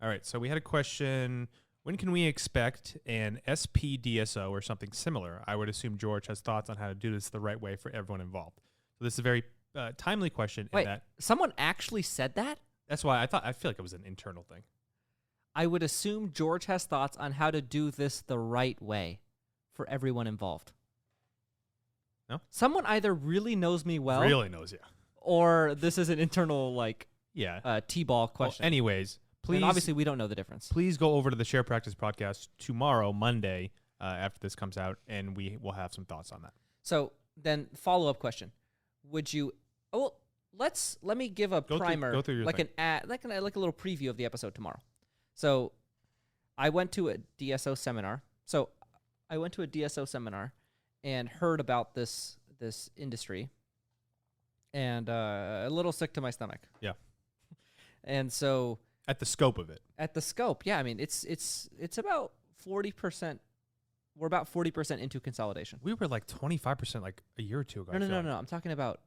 All right, so we had a question. When can we expect an SPDSO or something similar? I would assume George has thoughts on how to do this the right way for everyone involved. So this is a very timely question. Wait, in that someone actually said that? that's why I feel like it was an internal thing. I would assume George has thoughts on how to do this the right way for everyone involved. No? Someone either really knows me well, Really knows, yeah. or this is an internal Yeah. T-ball Well, question. anyways, please. And obviously, we don't know the difference. Please go over to the Share Practice podcast tomorrow, Monday, after this comes out, and we will have some thoughts on that. So then, follow-up question: would you? Oh, well, let me give a primer, go through your like thing. like a little preview of the episode tomorrow. So, I went to a DSO seminar. And heard about this industry, and a little sick to my stomach. Yeah. And so At the scope of it. at the scope, yeah, I mean it's about 40%. We're about 40% into consolidation. We were like 25% like a year or two ago. No. I'm talking about.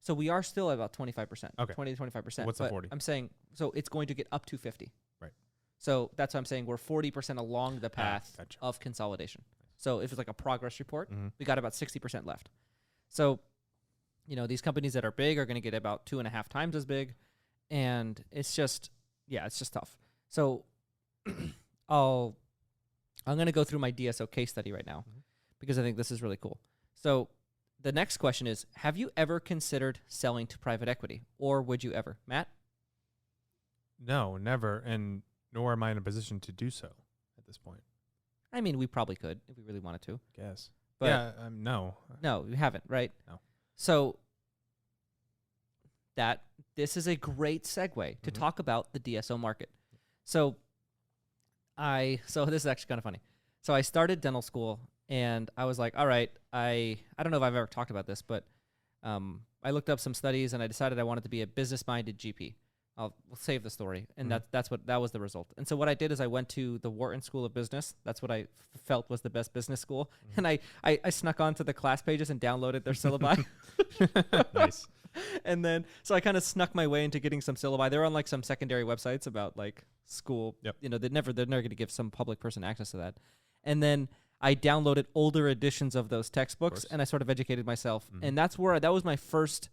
So we are still at about 25%. Okay. 20 to 25%. What's the 40? I'm saying so it's going to get up to 50. Right. So that's what I'm saying. We're 40% along the path gotcha. of consolidation. So if it's like a progress report, Mhm. we got about 60% left. So, these companies that are big are going to get about 2.5 times as big. And it's just tough. So I'm going to go through my DSO case study right now because I think this is really cool. So the next question is, have you ever considered selling to private equity, or would you ever? Matt? No, never, and nor am I in a position to do so at this point. I mean, we probably could if we really wanted to. Guess. But yeah, no. No, you haven't, right? No. So this is a great segue to talk about the DSO market. So this is actually kind of funny. So I started dental school, and I was like, all right, I don't know if I've ever talked about this, but I looked up some studies, and I decided I wanted to be a business-minded GP. We'll save the story, and that was the result. And so what I did is I went to the Wharton School of Business. That's what I felt was the best business school. And I snuck onto the class pages and downloaded their syllabi. Nice. And then so I kind of snuck my way into getting some syllabi. They're on like some secondary websites about like school. Yep. They're never going to give some public person access to that. And then I downloaded older editions of those textbooks, and I sort of educated myself. And that was my first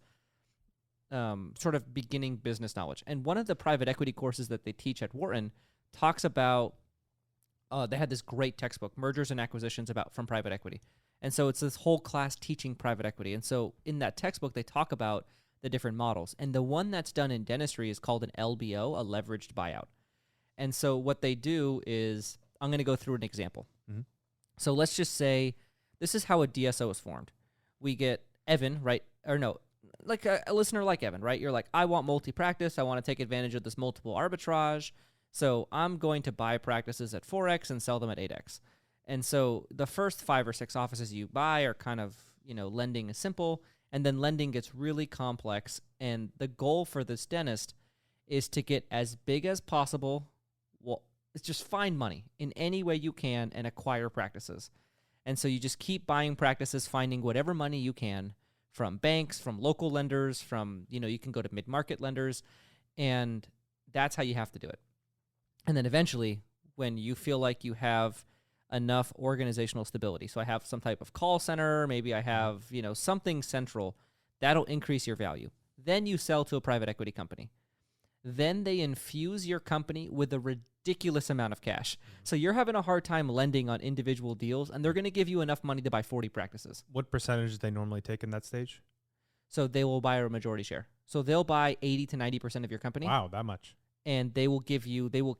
sort of beginning business knowledge. And one of the private equity courses that they teach at Wharton talks about, they had this great textbook, Mergers and Acquisitions from private equity. And so it's this whole class teaching private equity. And so in that textbook, they talk about the different models. And the one that's done in dentistry is called an LBO, a leveraged buyout. And so what they do is, I'm going to go through an example. So let's just say this is how a DSO is formed. We get Evan, right? Or no, like a listener like Evan, right? You're like, I want multi-practice. I want to take advantage of this multiple arbitrage. So I'm going to buy practices at 4x and sell them at 8x. And so the first 5 or 6 offices you buy are kind of, lending is simple. And then lending gets really complex. And the goal for this dentist is to get as big as possible. Well, it's just find money in any way you can and acquire practices. And so you just keep buying practices, finding whatever money you can from banks, from local lenders, from, you can go to mid-market lenders, and that's how you have to do it. And then eventually, when you feel like you have enough organizational stability, so I have some type of call center, maybe I have, something central, that'll increase your value. Then you sell to a private equity company. Then they infuse your company with a ridiculous amount of cash. So you're having a hard time lending on individual deals, and they're going to give you enough money to buy 40 practices. What percentage do they normally take in that stage? So they will buy a majority share. So they'll buy 80 to 90% of your company. Wow, that much. And they will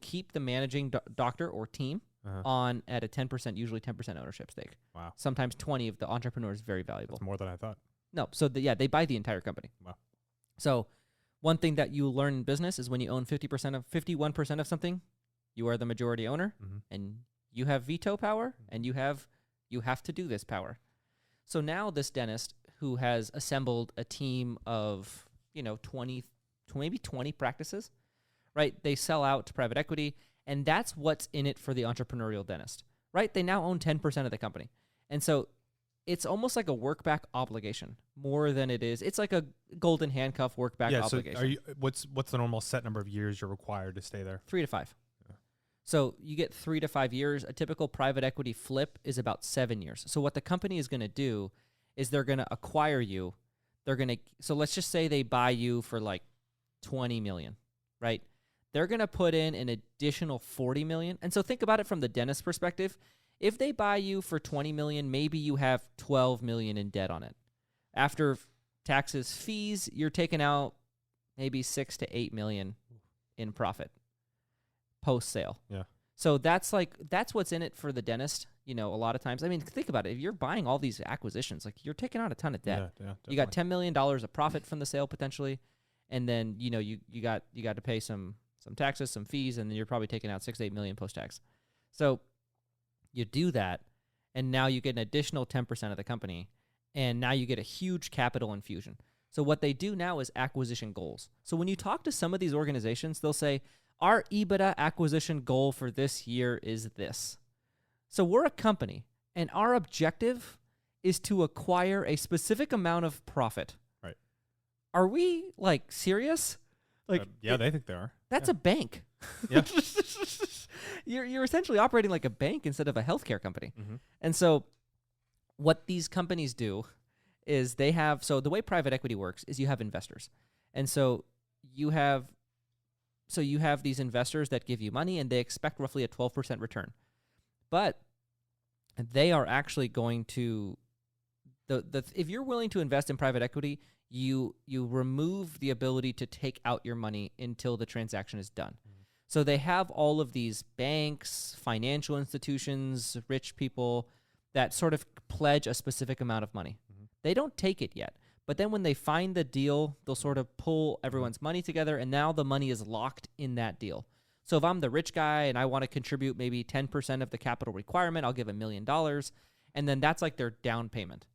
keep the managing doctor or team on at a 10%, usually 10% ownership stake. Wow. Sometimes 20 if the entrepreneur is very valuable. That's more than I thought. No, so they buy the entire company. Wow. So one thing that you learn in business is when you own 51% of something, you are the majority owner, and you have veto power, and you have to do this power. So now this dentist who has assembled a team of 20 practices, right? They sell out to private equity, and that's what's in it for the entrepreneurial dentist, right? They now own 10% of the company, and so it's almost like a work-back obligation more than it is. It's like a golden handcuff work-back obligation. So what's the normal set number of years you're required to stay there? 3 to 5. So you get 3 to 5 years. A typical private equity flip is about 7 years. So what the company is going to do is they're going to acquire you. So let's just say they buy you for like 20 million, right? They're going to put in an additional 40 million. And so think about it from the dentist perspective. If they buy you for 20 million, maybe you have 12 million in debt on it. After taxes, fees, you're taking out maybe 6 to 8 million in profit post-sale. Yeah. So that's what's in it for the dentist, a lot of times. I mean, think about it. If you're buying all these acquisitions, like you're taking out a ton of debt. Yeah, you got $10 million of profit from the sale potentially, and then, you got to pay some taxes, some fees, and then you're probably taking out 6 to 8 million post-tax. So you do that, and now you get an additional 10% of the company, and now you get a huge capital infusion. So what they do now is acquisition goals. So when you talk to some of these organizations, they'll say, our EBITDA acquisition goal for this year is this. So we're a company, and our objective is to acquire a specific amount of profit. Right. Are we, serious? They think they are. That's a bank. Yeah. You're essentially operating like a bank instead of a healthcare company. Mm-hmm. And so what these companies do is so the way private equity works is you have investors. And so you have these investors that give you money, and they expect roughly a 12% return. But they are actually going to if you're willing to invest in private equity, you remove the ability to take out your money until the transaction is done. Mm-hmm. So they have all of these banks, financial institutions, rich people that sort of pledge a specific amount of money. Mm-hmm. They don't take it yet. But then when they find the deal, they'll sort of pull everyone's money together, and now the money is locked in that deal. So if I'm the rich guy and I want to contribute maybe 10% of the capital requirement, I'll give $1 million, and then that's like their down payment.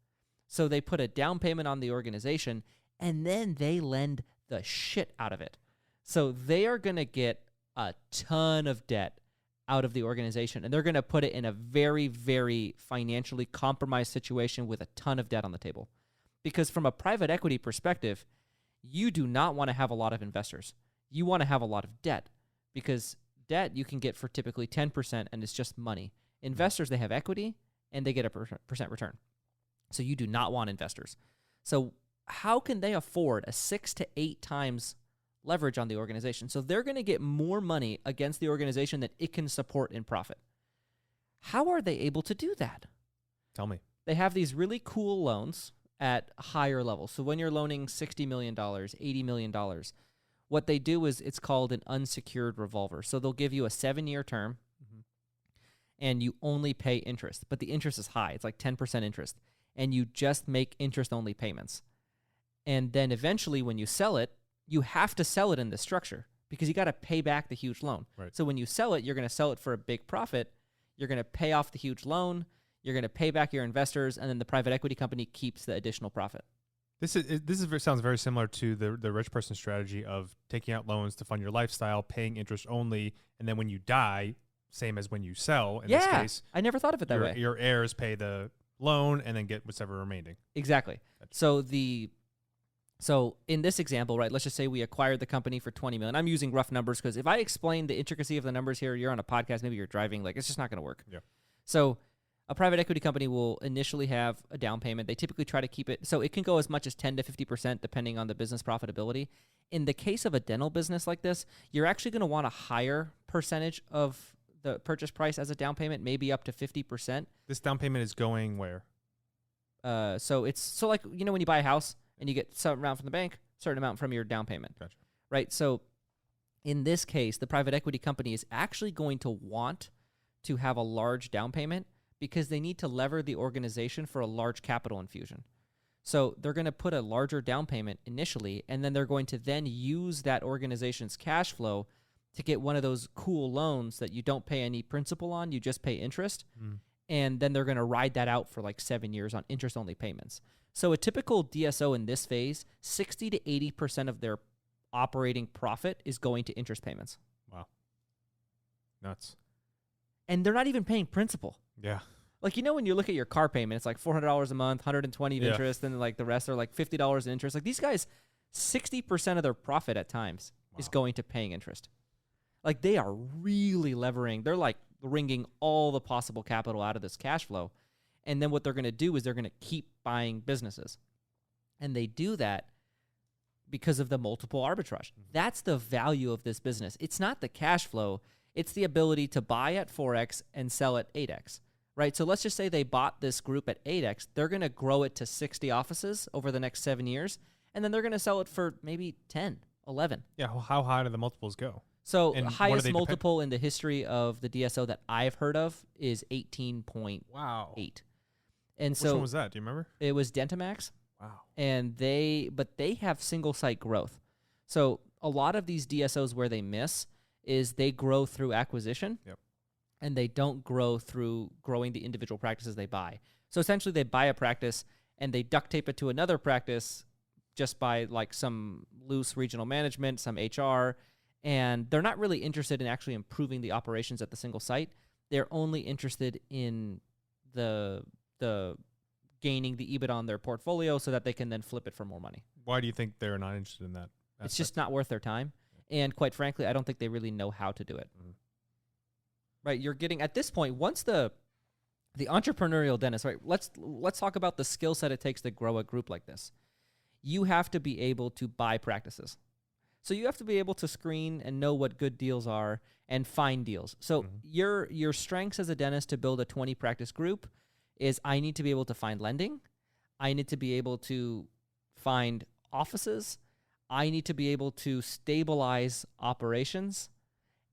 So they put a down payment on the organization, and then they lend the shit out of it. So they are going to get a ton of debt out of the organization, and they're going to put it in a very, very financially compromised situation with a ton of debt on the table. Because from a private equity perspective, you do not want to have a lot of investors. You want to have a lot of debt, because debt you can get for typically 10%, and it's just money. Investors, they have equity, and they get a percent return. So you do not want investors. So how can they afford a 6 to 8 times leverage on the organization? So they're going to get more money against the organization that it can support in profit. How are they able to do that? Tell me. They have these really cool loans at higher levels. So when you're loaning $60 million, $80 million, what they do is it's called an unsecured revolver. So they'll give you a 7-year term, mm-hmm. and you only pay interest, but the interest is high. It's like 10% interest, and you just make interest-only payments. And then eventually when you sell it, you have to sell it in this structure because you got to pay back the huge loan. Right. So when you sell it, you're going to sell it for a big profit. You're going to pay off the huge loan. You're going to pay back your investors, and then the private equity company keeps the additional profit. This sounds very similar to the rich person strategy of taking out loans to fund your lifestyle, paying interest only, and then when you die, same as when you sell. In this case, I never thought of it that way. Your heirs pay the loan and then get whatever remaining. Exactly. So in this example, right, let's just say we acquired the company for $20 million. I'm using rough numbers because if I explain the intricacy of the numbers here, you're on a podcast, maybe you're driving, it's just not going to work. Yeah. So a private equity company will initially have a down payment. They typically try to keep it, so it can go as much as 10 to 50% depending on the business profitability. In the case of a dental business like this, you're actually going to want a higher percentage of the purchase price as a down payment, maybe up to 50%. This down payment is going where? So like, when you buy a house and you get some amount from the bank, certain amount from your down payment. Gotcha. Right? So in this case, the private equity company is actually going to want to have a large down payment because they need to lever the organization for a large capital infusion. So they're going to put a larger down payment initially, and then they're going to then use that organization's cash flow to get one of those cool loans that you don't pay any principal on, you just pay interest. Mm. And then they're going to ride that out for 7 years on interest-only payments. So a typical DSO in this phase, 60 to 80% of their operating profit is going to interest payments. Wow. Nuts. And they're not even paying principal. Yeah. Like, when you look at your car payment, it's like $400 a month, 120 of Yeah. interest, and like the rest are like $50 in interest. Like these guys, 60% of their profit at times is going to paying interest. Like they are really levering. They're like wringing all the possible capital out of this cash flow. And then what they're going to do is they're going to keep buying businesses. And they do that because of the multiple arbitrage. That's the value of this business. It's not the cash flow. It's the ability to buy at 4x and sell at 8x, right? So let's just say they bought this group at 8x. They're going to grow it to 60 offices over the next 7 years. And then they're going to sell it for maybe 10, 11. Yeah, how high do the multiples go? So And the what highest do they multiple in the history of the DSO that I've heard of is 18.8. Wow. And Which so one was that? Do you remember? it was Dentamax. Wow. And they have single site growth. So a lot of these DSOs where they miss is they grow through acquisition. Yep. And they don't grow through growing the individual practices they buy. So essentially they buy a practice and they duct tape it to another practice just by like some loose regional management, some HR, and they're not really interested in actually improving the operations at the single site. They're only interested in the gaining the EBIT on their portfolio so that they can then flip it for more money. Why do you think they're not interested in that? It's just not worth their time. And quite frankly, I don't think they really know how to do it. Mhm. Right? You're getting, at this point, once the entrepreneurial dentist, right? Let's talk about the skill set it takes to grow a group like this. You have to be able to buy practices. So you have to be able to screen and know what good deals are and find deals. So your strengths as a dentist to build a 20 practice group is I need to be able to find lending. I need to be able to find offices. I need to be able to stabilize operations.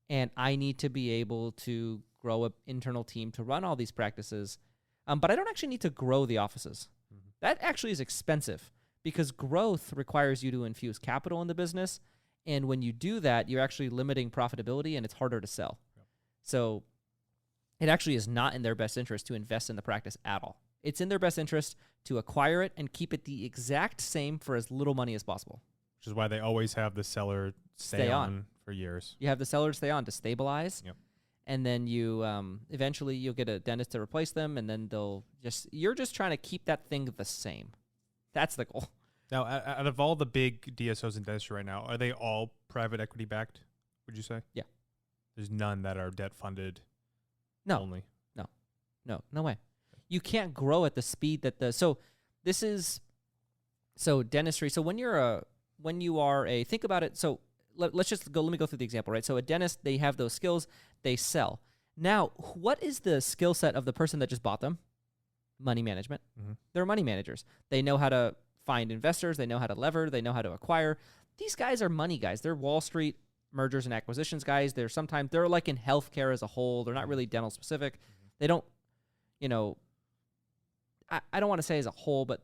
And I need to be able to grow an internal team to run all these practices. But I don't actually need to grow the offices. That actually is expensive because growth requires you to infuse capital in the business. And when you do that, you're actually limiting profitability and it's harder to sell. Yep. So it actually is not in their best interest to invest in the practice at all. It's in their best interest to acquire it and keep it the exact same for as little money as possible. Which is why they always have the seller stay on for years. You have the seller stay on to stabilize. Yep. And then you eventually you'll get a dentist to replace them, and then you're just trying to keep that thing the same. That's the goal. Now, out of all the big DSOs in dentistry right now, are they all private equity backed, would you say? Yeah. There's none that are debt funded only? No way. You can't grow at the speed that dentistry. So when you are a, think about it. So let me go through the example, right? So a dentist, they have those skills, they sell. Now, what is the skill set of the person that just bought them? Money management. Mm-hmm. They're money managers. They know how to find investors. They know how to lever. They know how to acquire. These guys are money guys. They're Wall Street mergers and acquisitions guys. They're like in healthcare as a whole. They're not really dental specific. Mm-hmm. They don't, I don't want to say as a whole, but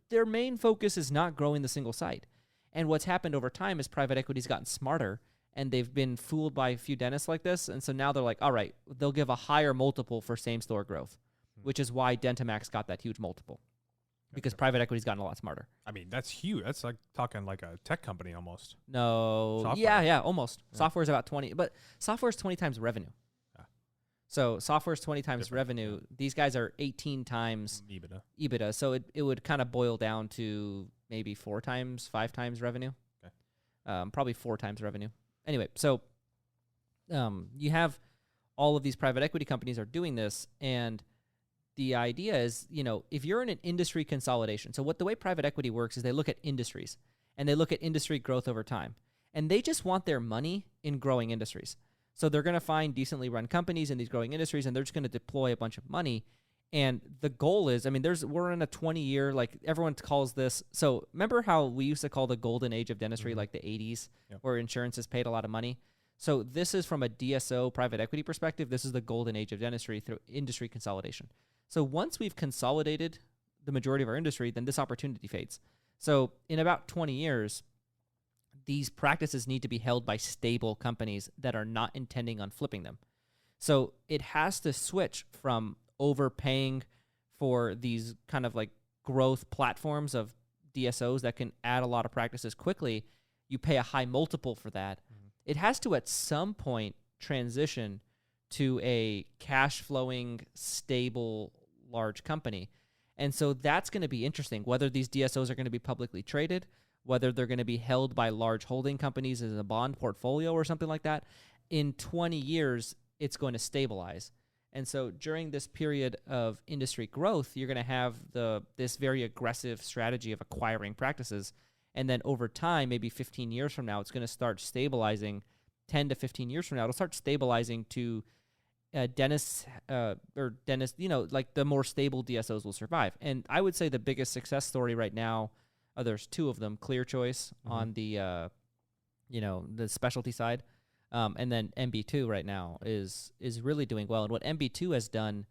their main focus is not growing the single site. And what's happened over time is private equity's gotten smarter and they've been fooled by a few dentists like this. And so now they're like, all right, they'll give a higher multiple for same store growth, which is why Dentamax got that huge multiple because private equity's gotten a lot smarter. I mean, that's huge. That's like talking like a tech company almost. No. Software. Yeah, almost. Yeah. Software's about 20, but software's 20 times revenue. Yeah. So software's 20 times revenue. Yeah. These guys are 18 times EBITDA. So it would kind of boil down to maybe 5 times revenue. Okay. Probably 4 times revenue. Anyway, so you have all of these private equity companies are doing this, and the idea is, if you're in an industry consolidation, so the way private equity works is they look at industries, and they look at industry growth over time, and they just want their money in growing industries. So they're going to find decently run companies in these growing industries, and they're just going to deploy a bunch of money. And the goal is, we're in a 20-year, like everyone calls this. So remember how we used to call the golden age of dentistry, like the 80s, where insurance has paid a lot of money? So this is from a DSO private equity perspective. This is the golden age of dentistry through industry consolidation. So once we've consolidated the majority of our industry, then this opportunity fades. So in about 20 years, these practices need to be held by stable companies that are not intending on flipping them. So it has to switch from overpaying for these kind of like growth platforms of DSOs that can add a lot of practices quickly. You pay a high multiple for that. Mm-hmm. It has to at some point transition to a cash flowing, stable, large company. And so that's going to be interesting, whether these DSOs are going to be publicly traded, whether they're going to be held by large holding companies as a bond portfolio or something like that. In 20 years, it's going to stabilize. And so during this period of industry growth, you're going to have this very aggressive strategy of acquiring practices. And then over time, maybe 15 years from now, it's going to start stabilizing. 10 to 15 years from now, it'll start stabilizing to dentists, like the more stable DSOs will survive. And I would say the biggest success story right now, there's two of them, Clear Choice on the specialty side. And then MB2 right now is really doing well. And what MB2 has done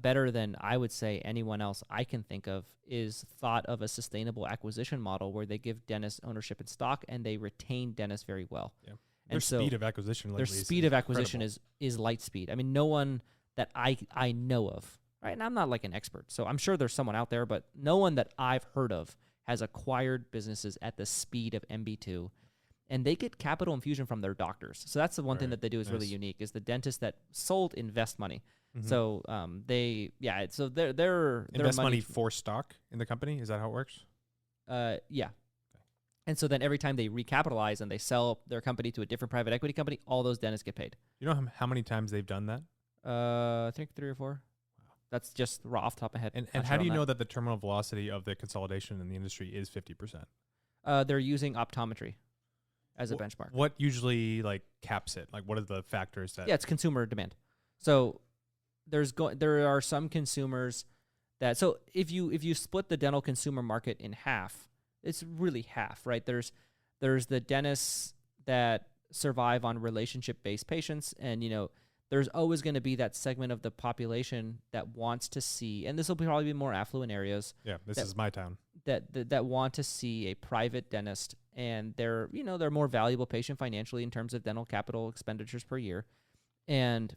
better than I would say anyone else I can think of is thought of a sustainable acquisition model where they give dentists ownership in stock and they retain dentists very well. Yeah. Their speed of acquisition is light speed. I mean, no one that I know of, right? And I'm not like an expert, so I'm sure there's someone out there, but no one that I've heard of has acquired businesses at the speed of MB2. And they get capital infusion from their doctors. So that's the one thing that they do is really unique, is the dentists that sold invest money. Mm-hmm. So they're invest money for stock in the company. Is that how it works? Yeah. Okay. And so then every time they recapitalize and they sell their company to a different private equity company, all those dentists get paid. You know how many times they've done that? I think 3 or 4. Wow. That's just raw off the top of my head. And how do you know that the terminal velocity of the consolidation in the industry is 50%? They're using optometry as a benchmark. What usually caps it? What are the factors that? Yeah, it's consumer demand. So there are some consumers that, so if you split the dental consumer market in half, it's really half, right? There's the dentists that survive on relationship-based patients, and there's always going to be that segment of the population that wants to see, and this will probably be more affluent areas. Yeah, this is my town. That want to see a private dentist, and they're more valuable patient financially in terms of dental capital expenditures per year, and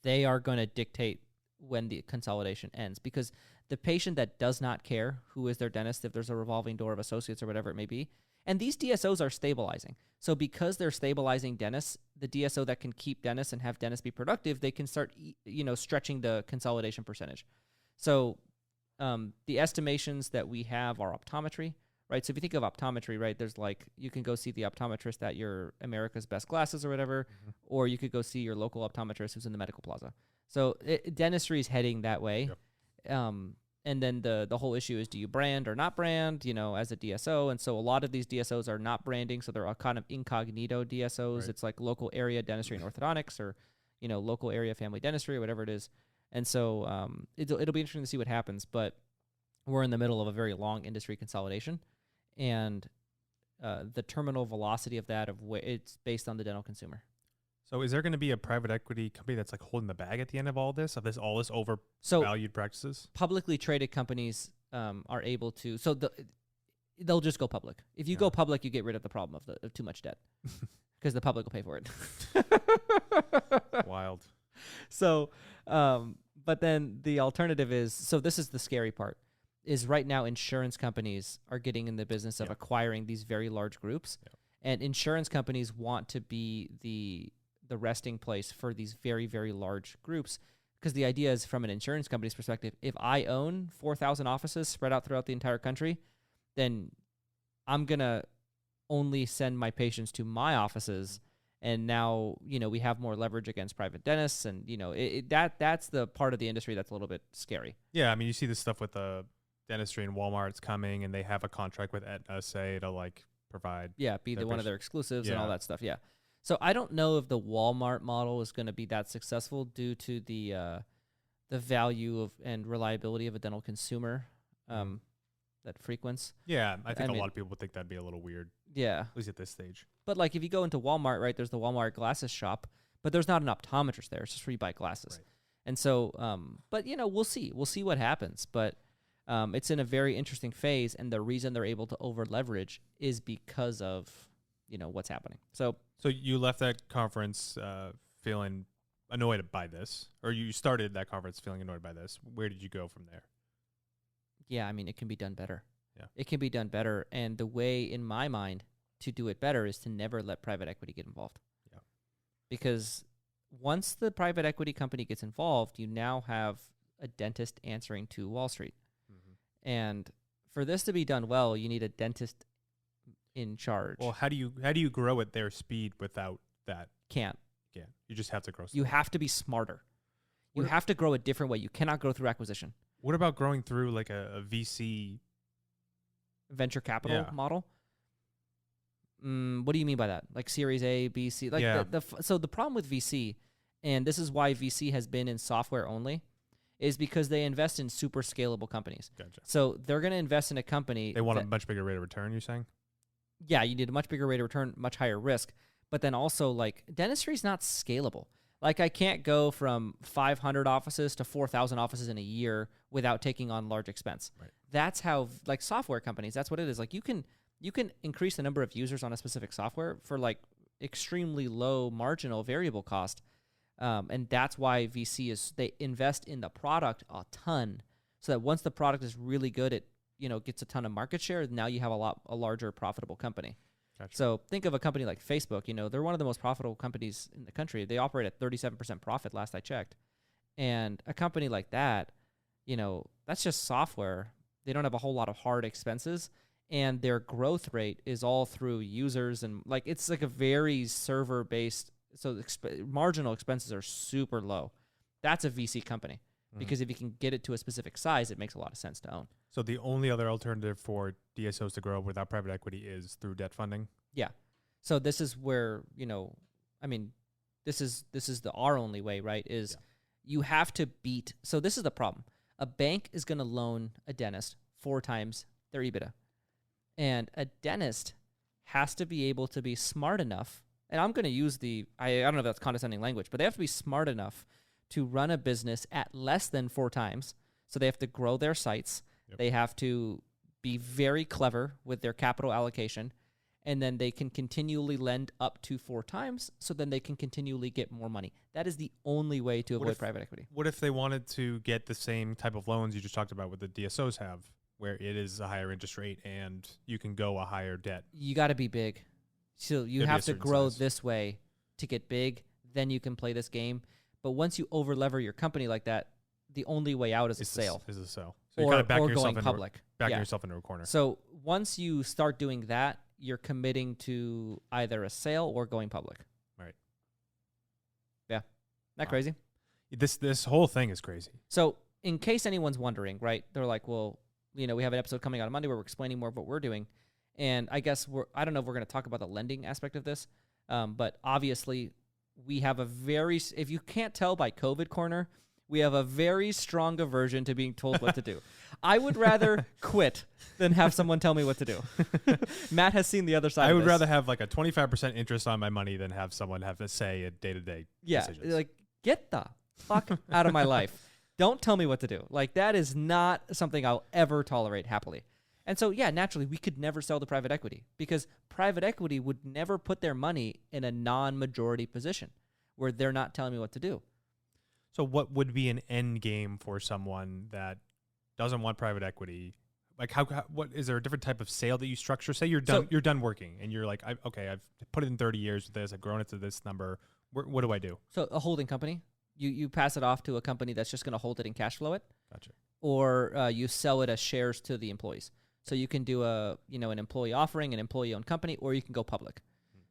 they are going to dictate when the consolidation ends, because the patient that does not care who is their dentist, if there's a revolving door of associates or whatever it may be, and these DSOs are stabilizing. So because they're stabilizing dentists, the DSO that can keep dentists and have dentists be productive, they can start stretching the consolidation percentage. So the estimations that we have are optometry, right? So if you think of optometry, right, there's you can go see the optometrist at your America's Best Glasses or whatever, or you could go see your local optometrist who's in the medical plaza. So dentistry is heading that way. Yep. And then the whole issue is, do you brand or not brand, as a DSO? And so a lot of these DSOs are not branding, so they're all kind of incognito DSOs. Right. It's like local area dentistry and orthodontics, or, local area family dentistry or whatever it is. And so it'll be interesting to see what happens, but we're in the middle of a very long industry consolidation, and the terminal velocity of that, it's based on the dental consumer. So is there going to be a private equity company that's holding the bag at the end of all this overvalued practices? Publicly traded companies are able to, they'll just go public. If you go public, you get rid of the problem of too much debt, because the public will pay for it. Wild. So, but then the alternative is, so this is the scary part, is right now insurance companies are getting in the business of acquiring these very large groups, and insurance companies want to be the resting place for these very, very large groups, because the idea is, from an insurance company's perspective, if I own 4,000 offices spread out throughout the entire country, then I'm going to only send my patients to my offices, and now, we have more leverage against private dentists, and, that's the part of the industry that's a little bit scary. Yeah, I mean, you see this stuff with the dentistry, and Walmart's coming, and they have a contract with Aetna, say, to, provide. Yeah, be one of their exclusives and all that stuff, yeah. So I don't know if the Walmart model is going to be that successful due to the value of and reliability of a dental consumer that frequents. Yeah, I think a lot of people would think that'd be a little weird. Yeah. At least at this stage. But if you go into Walmart, right, there's the Walmart glasses shop, but there's not an optometrist there. It's just where you buy glasses. Right. And so, but, we'll see. We'll see what happens. But it's in a very interesting phase, and the reason they're able to over leverage is because of what's happening. So you left that conference feeling annoyed by this, or you started that conference feeling annoyed by this. Where did you go from there? Yeah, I mean, it can be done better. Yeah, it can be done better, and the way, in my mind, to do it better is to never let private equity get involved. Yeah, because once the private equity company gets involved, you now have a dentist answering to Wall Street. Mm-hmm. And for this to be done well, you need a dentist in charge. Well, how do you grow at their speed without that? Can't. Yeah, you just have to grow. You have to be smarter. You have to grow a different way. You cannot grow through acquisition. What about growing through like a VC venture capital model? What do you mean by that? Like Series A, B, C? Like so the problem with VC, and this is why VC has been in software only, is because they invest in super scalable companies. Gotcha. So they're going to invest in a company. They want a much bigger rate of return, you're saying? Yeah, you need a much bigger rate of return, much higher risk. But then also, like, dentistry is not scalable. Like, I can't go from 500 offices to 4,000 offices in a year without taking on large expense. Right. That's how, like, software companies, that's what it is. Like, you can increase the number of users on a specific software for, like, extremely low marginal variable cost. And that's why they invest in the product a ton, so that once the product is really good, it gets a ton of market share. Now you have a larger profitable company. Gotcha. So think of a company like Facebook. They're one of the most profitable companies in the country. They operate at 37% profit last I checked. And a company like that, that's just software. They don't have a whole lot of hard expenses, and their growth rate is all through users, and like it's like a very server based. So marginal expenses are super low. That's a VC company, because if you can get it to a specific size, it makes a lot of sense to own. So the only other alternative for DSOs to grow without private equity is through debt funding? Yeah. So this is where, this is our only way, right? You have to beat. So this is the problem. A bank is going to loan a dentist 4 times their EBITDA. And a dentist has to be able to be smart enough. And I'm going to use I don't know if that's condescending language, but they have to be smart enough to run a business at less than 4 times. So they have to grow their sites. Yep. They have to be very clever with their capital allocation. And then they can continually lend up to 4 times, so then they can continually get more money. That is the only way to avoid private equity. What if they wanted to get the same type of loans you just talked about with the DSOs have, where it is a higher interest rate and you can go a higher debt? You got to be big. So you have to grow this way to get big, then you can play this game. But once you over-lever your company like that, the only way out is a sale. So you're kind of backing yourself public. Yourself into a corner. So once you start doing that, you're committing to either a sale or going public. Right. Yeah. That crazy? This whole thing is crazy. So in case anyone's wondering, right, they're like, well, we have an episode coming out on Monday where we're explaining more of what we're doing. And I guess I don't know if we're going to talk about the lending aspect of this, but obviously we have if you can't tell by COVID Corner, we have a very strong aversion to being told what to do. I would rather quit than have someone tell me what to do. Matt has seen the other side of this. I would rather have like a 25% interest on my money than have someone have to say a day-to-day decisions. Yeah, like, get the fuck out of my life. Don't tell me what to do. Like, that is not something I'll ever tolerate happily. And so, yeah, naturally, we could never sell to private equity, because private equity would never put their money in a non-majority position where they're not telling me what to do. So what would be an end game for someone that doesn't want private equity? Like, what is there a different type of sale that you structure? Say you're done working and you're like, I've put it in 30 years with this, I've grown it to this number. What do I do? So a holding company, you pass it off to a company that's just going to hold it and cash flow it. Gotcha. Or you sell it as shares to the employees. So you can do an employee offering, an employee-owned company, or you can go public.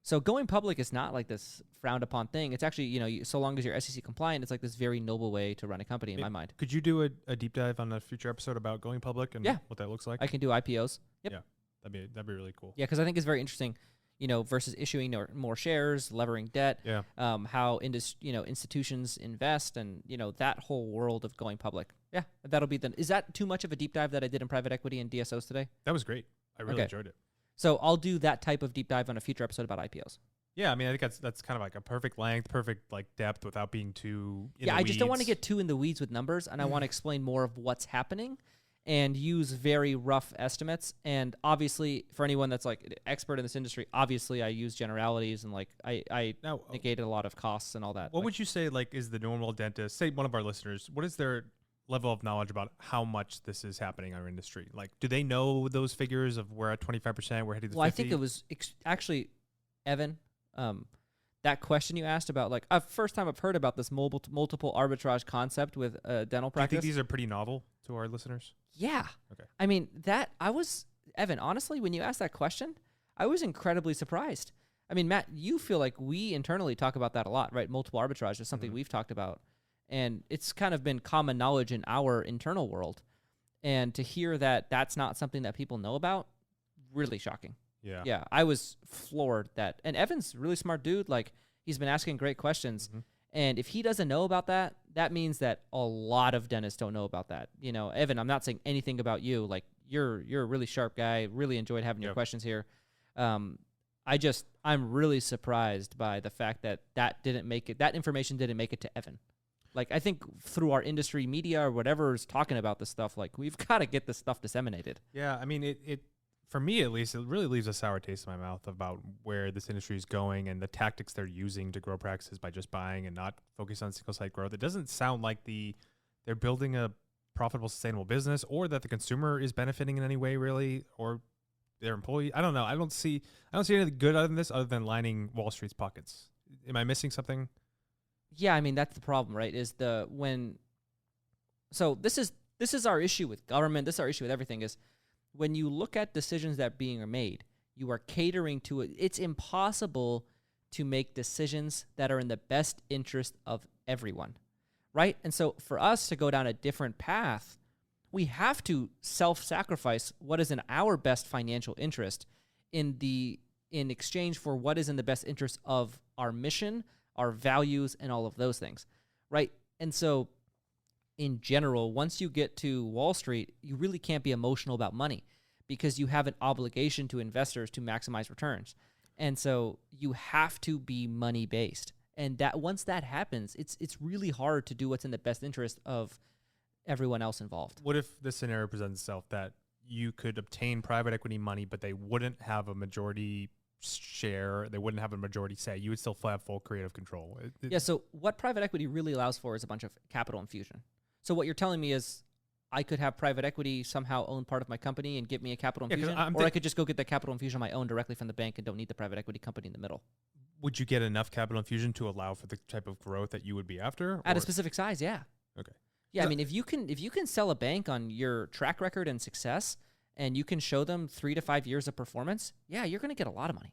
So going public is not like this frowned upon thing. It's actually, so long as you're SEC compliant, it's like this very noble way to run a company in my mind. Could you do a deep dive on a future episode about going public and what that looks like? I can do IPOs. Yep. Yeah, that'd be really cool. Yeah, because I think it's very interesting, versus issuing more shares, levering debt, how institutions invest, and, that whole world of going public. Yeah, that'll be is that too much of a deep dive that I did in private equity and DSOs today? That was great. I really enjoyed it. So I'll do that type of deep dive on a future episode about IPOs. Yeah, I mean, I think that's kind of like a perfect length, perfect like depth without being too in the I weeds. just don't want to get too in the weeds with numbers, and I want to explain more of what's happening and use very rough estimates. And obviously, for anyone that's like an expert in this industry, obviously I use generalities and like I negated a lot of costs and all that. What would you say like is the normal dentist, say one of our listeners, what is their level of knowledge about how much this is happening in our industry? Like, do they know those figures of we're at 25%, we're heading to 50%? Well, I think it was actually Evan. that question you asked about, like, first time I've heard about this multiple arbitrage concept with dental Do you practice. think these are pretty novel to our listeners? Yeah. Okay. I mean, Evan, honestly, when you asked that question, I was incredibly surprised. I mean, Matt, you feel like we internally talk about that a lot, right? Multiple arbitrage is something we've talked about. And it's kind of been common knowledge in our internal world. And to hear that that's not something that people know about, really shocking. Yeah. Yeah, I was floored that. And Evan's a really smart dude. Like, he's been asking great questions. And if he doesn't know about that, that means that a lot of dentists don't know about that. You know, Evan, I'm not saying anything about you. Like, you're a really sharp guy. Really enjoyed having your questions here. I'm really surprised by the fact that that information didn't make it to Evan. Like, I think through our industry media or whatever is talking about this stuff, like, we've got to get this stuff disseminated. Yeah, I mean, it for me at least, it really leaves a sour taste in my mouth about where this industry is going and the tactics they're using to grow practices by just buying and not focus on single site growth. It doesn't sound like they're building a profitable, sustainable business, or that the consumer is benefiting in any way, really, or their employee. I don't know. I don't see anything good other than this, other than lining Wall Street's pockets. Am I missing something? Yeah, I mean, that's the problem, right? So this is our issue with government. This is our issue with everything. Is when you look at decisions that being made, you are catering to it. It's impossible to make decisions that are in the best interest of everyone, right? And so for us to go down a different path, we have to self-sacrifice what is in our best financial interest in exchange for what is in the best interest of our mission, our values, and all of those things, right? And so in general, once you get to Wall Street, you really can't be emotional about money because you have an obligation to investors to maximize returns. And so you have to be money-based. And that once that happens, it's really hard to do what's in the best interest of everyone else involved. What if this scenario presents itself that you could obtain private equity money, but they wouldn't have a majority share, they wouldn't have a majority say, you would still have full creative control? Yeah, so what private equity really allows for is a bunch of capital infusion. So what you're telling me is I could have private equity somehow own part of my company and give me a capital infusion, or I could just go get the capital infusion on my own directly from the bank and don't need the private equity company in the middle. Would you get enough capital infusion to allow for the type of growth that you would be after? At a specific size, yeah. Okay. Yeah, I mean, if you can sell a bank on your track record and success, and you can show them 3 to 5 years of performance, yeah, you're going to get a lot of money.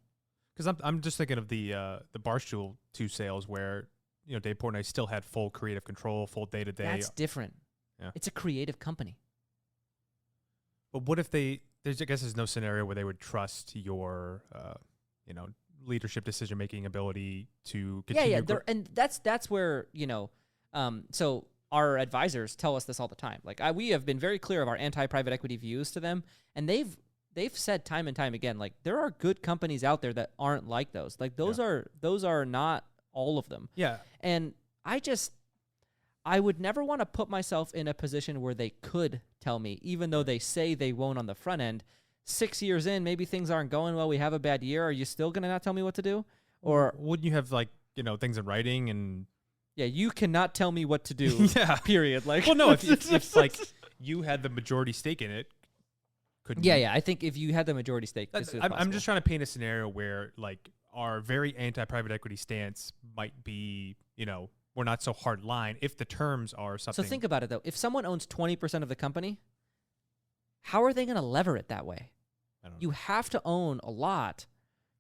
Because I'm just thinking of the Barstool 2 sales where, you know, Dave Portnoy still had full creative control, full day-to-day. That's different. Yeah. It's a creative company. But what if I guess there's no scenario where they would trust your, leadership decision-making ability to continue. Yeah, and that's where, so our advisors tell us this all the time. Like, we have been very clear of our anti-private equity views to them, and they've said time and time again, like, there are good companies out there that aren't like those. Like, those are not all of them. Yeah. And I would never want to put myself in a position where they could tell me, even though they say they won't on the front end. 6 years in, maybe things aren't going well. We have a bad year. Are you still going to not tell me what to do? Or wouldn't you have, things in writing and... Yeah, you cannot tell me what to do. Yeah. Period. Like, well, no, if like you had the majority stake in it, couldn't you? Yeah. I think if you had the majority stake, I'm just trying to paint a scenario where, like, our very anti-private equity stance might be, we're not so hard line if the terms are something. So think about it, though. If someone owns 20% of the company, how are they going to lever it that way? I don't know. You have to own a lot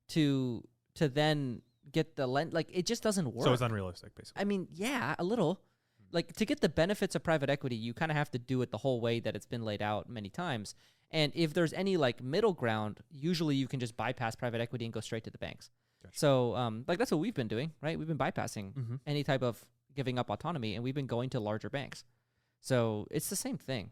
to then get the lend. Like, it just doesn't work. So it's unrealistic, basically. I mean, yeah, a little. Like, to get the benefits of private equity, you kind of have to do it the whole way that it's been laid out many times. And if there's any, like, middle ground, usually you can just bypass private equity and go straight to the banks. Gotcha. So, that's what we've been doing, right? We've been bypassing any type of giving up autonomy, and we've been going to larger banks. So it's the same thing.